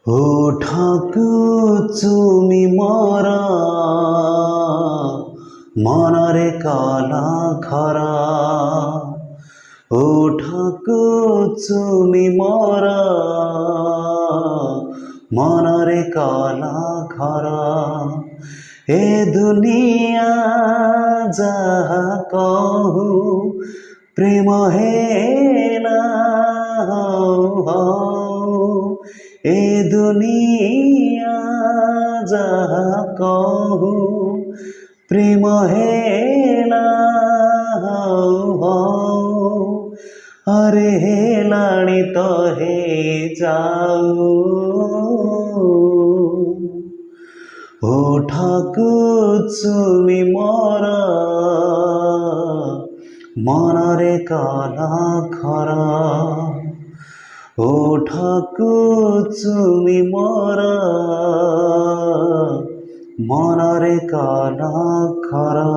ওঠাকু তুমি মরা মনরে কালা খরা ওঠাকু তুমি মরা মনরে কালা খরা এ দুনিয়া যাহা কহু প্রেম হেলা এ দুনিয়া যাহা কহু প্রেম হেলা আরে হেলাণি তো হে যাও ওঠাকু তুমি মরা মনরে কালা খরা ওঠাকু তুমি মরা মনরে কালা খরা।